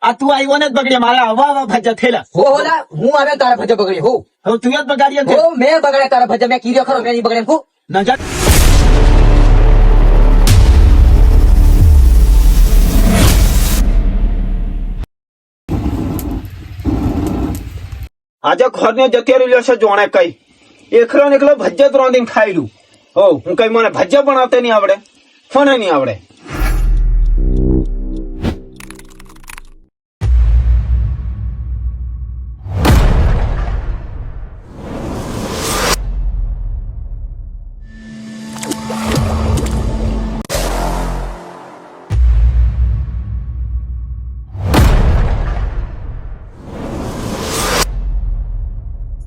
આ તું આવ્યો ને જ બગડ્યા મારા હવા ભજ્યા થયેલા. હો ઓલા હું આવ્યો તારા ભજ્યા બગડી હો હવે તું જ બગાડીએ હો મેં બગડ્યા તારા ભજ્યા મેં કીધો ખરો મેં નહીં બગડે હું નજર આજે ઘરને જતી રહ્યો છે જોણે કઈ એકલો ને એકલો ભજ્જત રોંધીને ખાઈ હો હું કઈ મને ભજ્જા બનાવતા નહીં આવડે ફોને નહીં આવડે.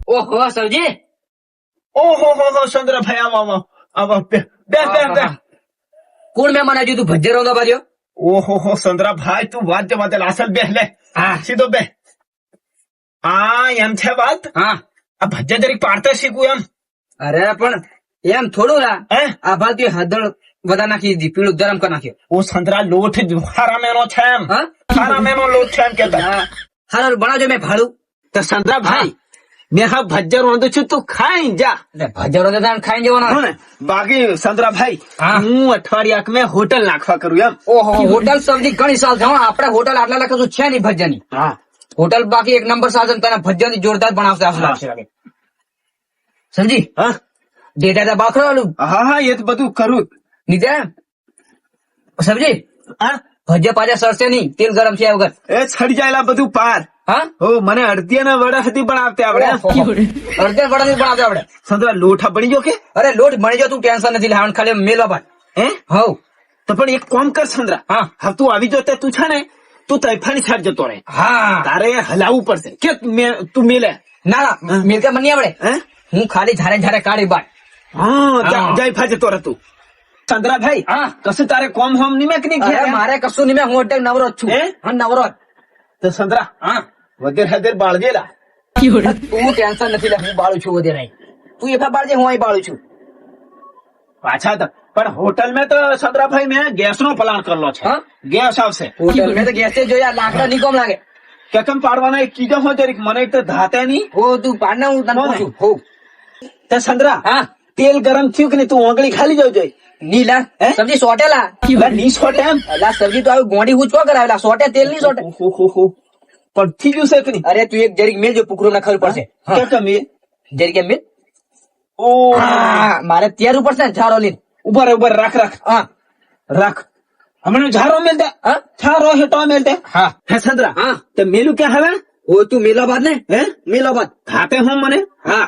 ઓહો સરજી ઓહો હો ચંદ્રભાઈ આવો આવો બે બે બે બે. કોણ મેં મને તું ભજ્જે રોંદો બાજ્યો ઓહો હો ચંદ્રભાઈ તું વાત જવા દે અસલ બે લે હા સીધો બે. હા એમ છે વાત હા આ ભજ્જા જરીક પાડતા શીખવું એમ. અરે પણ એમ થોડું લા હે આ ભાતી હળદર વધારે નાખી દીધી પીળું ગરમ કરી નાખ્યો ઓ સંતરા લોટ જ હારા મેનો છે એમ હા હારા મેનો લોટ છે એમ કેતા. હારું બનાવજો મેં ભાડું તો સંતરાભાઈ મેં હા ભજ્જા રોંધું છું તું ખાઈ જા. ભજ્જા રોંદા ખાઈને જવાનો હો ને બાકી સંતરાભાઈ હા. હું અઠવાડિયા મેં હોટલ નાખવા કરું એમ. ઓહો હોટલ સબ્જી ઘણી સાલ છે આપડે હોટલ આટલા લખું છે નહીં ભજ્જાની હા હોટલ બાકી એક નંબર સાલ છે તને ભજ્જાની જોરદાર બનાવશે આવું લાગશે લાગે સમજી હા ડેટા તા બાખરો આલું હા હા એ તો બધું કરું નીચે સમજી હા ભજ્જા પાછા સરશે નહીં તેલ ગરમ છે વગર એ છડી જાયેલા બધું પાર હા હો મને અડધી ના વડા હતી પણ આપતે આવડે અડધે વડા નહીં બનાવતા આપડે સંતરા લોઠા બની જો કે અરે લોટ મળી જાવ તું ટેન્શન નથી લેવાનું ખાલી મેલવા બાદ હે હવ તો પણ એક કામ કર સંતરા હા હવે તું આવી જો તે તું છે ને તું તૈફાની સાઈડ જતો રહે હા તારે હલાવવું પડશે કે તું મેલે ના ના મિલકા મને નહીં આવડે હે હું ખાલી ઝારે ઝારે કાઢી બાદ હા જયફા જતો રહે તું ચંદ્રાભાઈ હા કશું તારે કોમ હોમ નિમેક નહીં અરે ઘેર મારે કશું નહીં મેં હું અત્યારે નવરો જ છું હે? હા નવરો જ તો સંતરા હા વધેર હદેર બાળજેલા તું ટેન્શન નથી લે હું બાળું છું વધે નહીં તું એફા બાળજે હું અહીં બાળું છું પાછા તો પણ હોટલ મેં તો સંતરાભાઈ મેં ગેસ નો પ્લાન કરેલો છે હા? ગેસ આવશે હોટલ મેં તો ગેસે જોયા લાકડા નહીં કોમ લાગે કે કેમ પાડવાના એક કીધો હોય જરીક મને એક તો ધાતે નહીં હો તું પાડને હું તને હો ને? પૂછું હો તે સંતરા હા તેલ ગરમ થયું કે નહીં તું ઓગળી ખાલી જવું જોઈએ નીલા હે? સબ્જી સોટેલા ની સોટે એમ અલા સબ્જી તો આવી ગોંડી હું છો કરાવેલા સોટે તેલ નહીં સોટે ઓહો પણ થઈ ગયું છે કે નહીં અરે તું એક જરીક મેલ જો પુકરો ના ખબર પડશે હા. કે કમી જરીક એમ મેલ ઓ હા, મારે ત્યાર ઉપર છે ને ઝારો લીન ઉભા રે ઉભા રે, રાખ રાખ હા રાખ હમણાં ઝારો મેલ દે હા ઝારો હેટો મેલ દે હા હે સંતરા હા તે મેલું ક્યાં હવે ઓ તું મેલાબાદ ને હે મેલાબાદ ખાતે હું મને હા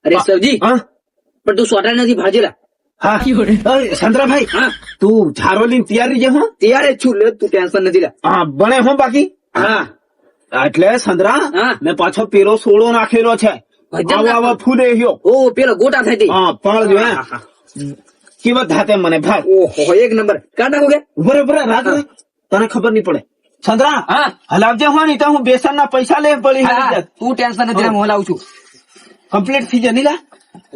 અરે સબ્જી હા પણ તું સોટા નથી ભાજેલા હા અરે સંતરાભાઈ હા તું ઝારો લઈને તૈયાર રહી હું તૈયાર જ છું લે તું ટેન્શન નથી લે હા બને હું બાકી હા એટલે સંતરા હા. મેં પાછો પેલો સોળો નાખેલો છે ભજન આવા આવા ફૂલે ગયો ઓ પેલો ગોટા થઈ હતી હા પણ જો હે કેવા ધાતે મને ભાઈ ઓહો એક નંબર કાઢ નાખો કે ઉભરે ઉભરે રાખ રે. તને ખબર નહીં પડે ચંદ્રા હા હલાવજે હોય ને તો હું બેસન ના પૈસા લે પડી હા, તું ટેન્શન નથી લે હું લાવું છું કમ્પ્લીટ થઈ જાય નીલા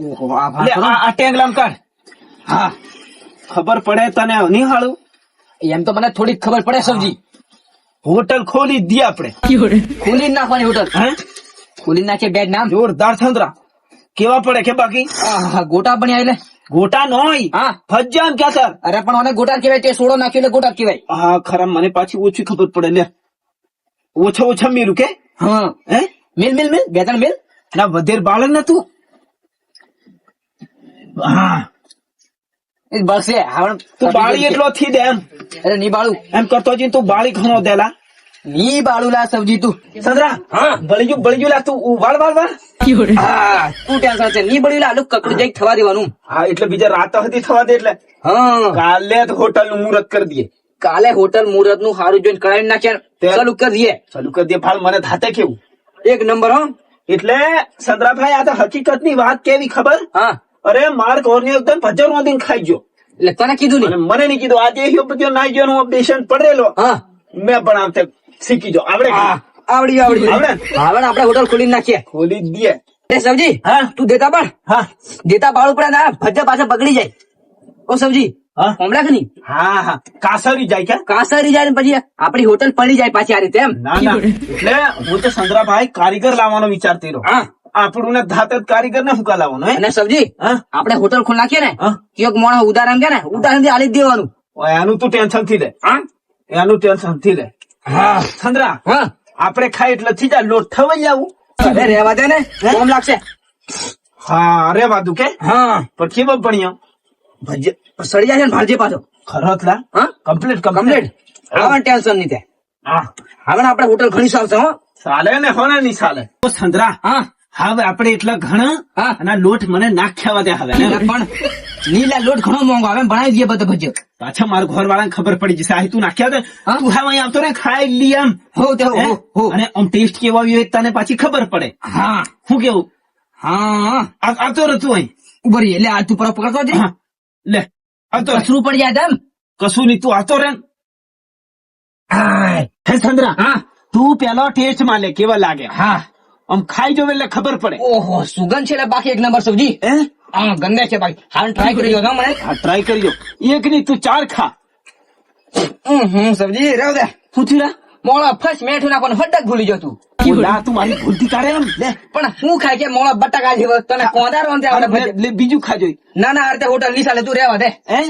ઓહો આ લે ભાત આ ટેંગલામ કાઢ હા ખબર પડે તને નિહાળું એમ તો મને થોડીક ખબર પડે સબ્જી હોટલ ખોલી દી આપણે ખોલી નાખવાની હોટલ હે ખોલી નાખે બે નામ જોરદાર ચંદ્રા કેવા પડે કે બાકી આહા, ગોટા બન્યા એટલે ગોટા નોય હા ફજ્જામ ક્યાં સર અરે પણ મને ગોટા કહેવાય તે સોડો નાખ્યો એટલે ગોટા કહેવાય હા ખરા મને પાછી ઓછી ખબર પડે લે ઓછા ઓછા મેરું કે હા હે મિલ મિલ મિલ બે ત્રણ મિલ ના વધેર બાળક નતું હા એ બળશે આવણ તું બાળી એટલો થી દે એમ અરે ની બાળું એમ કરતો જઈને તું બાળી ઘણો દેલા ની બાળું લા સબ્જી તું ચંદ્રા હા બળી ગયું લા તું વાળ વાળ વાળ હા તું ટેન્શન છે ની બળ્યું લા આલુ કકડું જઈ થવા દેવાનું હા એટલે બીજા રાત હતી થવા દે એટલે હા કાલે તો હોટલ નું મુહૂર્ત કરી દઈએ કાલે હોટલ મુહૂર્ત નું સારું જોઈને કરાવી નાખ્યા ચાલુ કરી દઈએ ચાલુ કરી દે ફાળ મને થાતે કેવું એક નંબર હો એટલે ચંદ્રાભાઈ આ તો હકીકત ની વાત કેવી ખબર હા અરે માર ઘરની એકદમ ભજન વાંધીને ખાઈ ગયો એટલે તને કીધું અને નહીં મને નહીં કીધું આજે એ બધો નાઈ ગયો હું બેસન પડેલો હા મેં પણ આમ તે શીખી જો આવડે કે? હા આવડી આવડી આવડે? હવે આપણે હોટલ ખોલી નાખીએ ખોલી જ દે એ સબ્જી હા તું દેતા પણ હા દેતા બાળું પડે ના ભજ્જા પાછા બગડી જાય ઓ સબ્જી હા હમણાં કે નહીં હા હા કાસરી જાય કે કાસરી જાય ને પછી આપણી હોટલ પડી જાય પાછી આ રીતે એમ ના ના એટલે હું તો સંદ્રાભાઈ કારીગર લાવવાનો વિચારતી રહ્યો. હા આપણું ને ધાત જ કારીગર ને શું લાવવાનો હે અને સબ્જી હા આપણે હોટલ ખોલ નાખીએ ને હા. એક મોણસ ઉદાહરણ કે ને ઉદાહરણ થી આલી જ દેવાનું ઓય, એનું તું ટેન્શન થી લે હા એનું ટેન્શન થી લે હા સંદ્રા હા આપણે ખાઈ એટલે થી જા લોટ થવાઈ આવું અરે રહેવા દે ને કોમ લાગશે હા અરે વાતું કે હા પણ કેવો ભણ્યો ભજ્ય સડી જાય છે ને ભાળજે પાછો ખરો લા હા કમ્પ્લીટ કમ્પ્લીટ આવવાનું ટેન્શન નહીં થાય હા હવે આપણે હોટલ ઘણી ચાલશે હો ચાલે ને હોને નહીં ચાલે ઓ સંદ્રા હા હવે આપણે એટલા ઘણા હા અને આ લોટ મને નાખ્યા દે હવે એટલે પણ નીલા લોટ ઘણો મોંઘો આવે બનાવી દઈએ બધો ભજ્યો પાછા મારા ઘર વાળાને ખબર પડી જશે આ તું નાખ્યા દે હા? તું હવે અહીં આવતો ને ખાઈ લી એમ હો તે હે? હો અને આમ ટેસ્ટ કેવો આવ્યો એ તને પાછી ખબર પડે હા શું કેવું હા આવતો રહે તું અહીં ઉભો રહી એટલે આ તું પર પકડતો જ હા, લે આવતો રહે. કચરું પડી જાય તેમ કશું નહીં તું આવતો રે હાય. હે સંદ્રા હા તું પેલો ટેસ્ટ માં લે કેવા લાગે હા આમ ખાઈ જોવે એટલે ખબર પડે ઓહો સુગંધ છે એટલે બાકી એક નંબર સબ્જી હે હા ગંદે છે બાકી હાલ ટ્રાય કરી દો મને હા ટ્રાય કરજો એક નહીં તું 4 ખા સબ્જી રહેવ દે શું થયું લા? મોળા ફર્સ્ટ મેઠું નાખવાનું હડક ભૂલી જતું ઓ લા તું મારી ભૂલથી કાઢે એમ લે પણ હું ખાય કે મોળા બટાકા જેવો તને કોદાર વાંધે આવડે લે, ભજ્યો. લે બીજું ખાજો ના ના આ રીતે હોટલ ની ચાલે તું રહેવા દે હે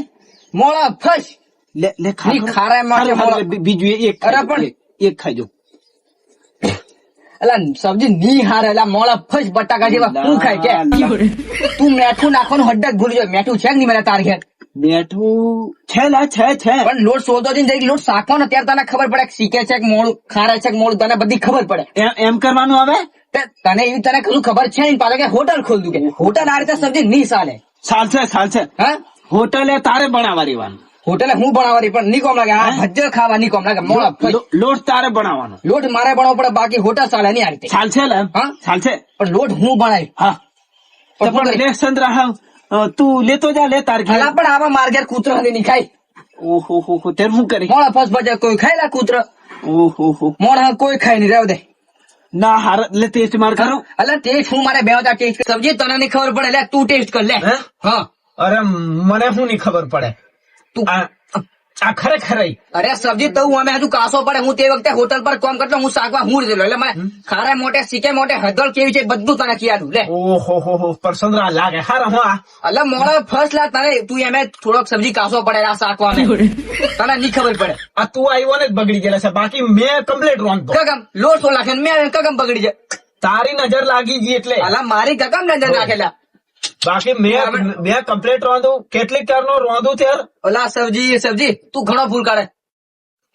મોળા ફર્સ્ટ લે લે ખા નહીં, ખારાય માટે હારું, હારું, મોળા- બીજું એક અરે ખાજો, પણ- એક ખાજો એટલે સબ્જી ની હારે એટલે મોળા ફર્સ્ટ બટાકા જેવા હું ખાય કે તું મેઠું નાખવાનું હડક ભૂલી જાય મેઠું છે કે નહીં મારા તાર ઘેર બેઠું છે લા છે પણ લોટ શોધો જઈને જઈ લોટ શાકવાનો ત્યારે તને ખબર પડે કે શીખે છે કે મોડું ખારે છે કે મોડું તને બધી ખબર પડે એમ કરવાનું હવે તને એવી તને કશું ખબર છે નહીં પાછો કે હોટલ ખોલ દઉં કે હોટલ આ રીતે સબ્જી નહીં ચાલે ચાલશે હા હોટલે તારે બનાવવા રહેવાનું હોટલે હું બનાવવાની પણ નહીં કોમ લાગે આ ભજ્જર ખાવા નહીં કોમ લાગે મોળા ફર્સ્ટ. લોટ તારે બનાવવાનો લોટ મારે બનાવવો પડે બાકી હોટલ ચાલે નહીં આ રીતે ચાલશે લે હા? ચાલશે પણ લોટ હું બનાવી હા તો પણ પણ લે સંદ્રા હા તું લેતો જા લે તાર ઘેર અલા પણ આવા માર ઘેર કૂતરો હતી નહીં ખાય ઓહો હો હો તે શું કરી મોળા ફર્સ્ટ ભજ્જર કોઈ ખાય લા કૂતરો ઓહો હો મોળા કોઈ ખાય નહીં રહેવા દે ના હાર લે ટેસ્ટ માર કરું અલા ટેસ્ટ હું મારે બે ટેસ્ટ સબ્જી તને નહીં ખબર પડે લે તું ટેસ્ટ કર લે હે? હા અરે મને શું નહીં ખબર પડે તું આ ખરેખર ઈ. અરે સબ્જી તો હું અમે હજુ કાસો પડે હું તે વખતે હોટલ પર કામ કરતો હું શાકવા હું જ એટલે મને ખારા મોટે સીકે મોટે હદળ કેવી છે બધું તને કીધું લે ઓહો હો હો પર સંદ્રા લાગે હારા હું આ એટલે મોડો ફર્સ્ટ લા તને તું એમ થોડોક સબ્જી કાસો પડે આ શાકવા તને નહીં ખબર પડે આ તું આવ્યો ને જ બગડી ગયેલા છે બાકી મેં કમ્પ્લીટ રોંધતો કગમ લોટ તો લાગે ને મેં કગમ બગડી જાય તારી નજર લાગી ગઈ એટલે અલા મારી કગમ નજર નાખેલા બાકી મેં કમ્પ્લીટ રોંધું કેટલીક કાર નો રોંધું ત્યાર ઓલા સબ્જી તું ઘણો ભૂલ કાઢે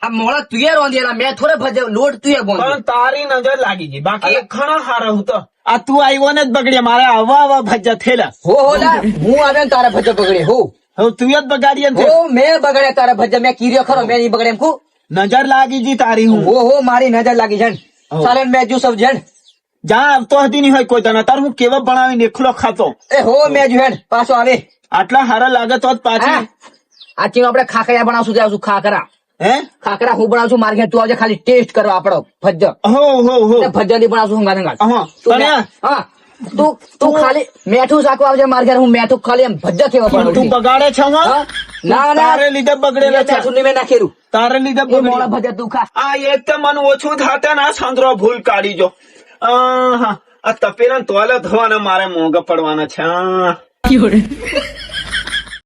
આ મોડા તું એ રોંધેલા મેં થોડે ભજે લોટ તું એ બોલ પણ તારી નજર લાગી ગઈ બાકી ઘણા હારા હું તો આ તું આવ્યો ને જ બગડ્યા મારે આવા ભજ્જા થયેલા હો લા હું આવે ને તારા ભજે બગડે હો હવે તું જ બગાડીએ ને હો મેં બગડે તારા ભજે મેં કીર્યો ખરો મેં નહીં બગડે એમ કુ નજર લાગી ગઈ તારી હું હો મારી નજર લાગી છે ચાલે મેં જો સબ્જી હેડ જા આવતો હતી નહીં હોય કોઈ તને તાર હું કેવા બનાવીને એકલો ખાતો એ હો મેં જો હેડ પાછો આવે આટલા હારા લાગે તો જ પાછી આ ચીમ આપણે ખાખરા બનાવશું ત્યાં આવશું ખાખરા હે ખાખરા હું બનાવશું માર્કેટ તું આવજે ખાલી ટેસ્ટ કરો આપણો ભજ્જ હો હો હો ભજ્જ ની બનાવશું હું ગાંધે હા પણ હા તું ખાલી મેઠું શાકવા આવજે માર્કેટ હું મેઠું ખાલી એમ ભજ્જ કેવા તું બનાવું બગાડે છે હું હા? ના ના તારે લીધે બગડેલા છે મેઠું ની મેં નાખેલું તારે લીધે એ મોડા બગડેલા ભજ્જ તું ખા આ એક તો મને ઓછું થાતે ને આ સાંદ્રો ભૂલ કાઢી જો હા આ તપેલા તોલે ધોવાના મારે મોંઘા પડવાના છે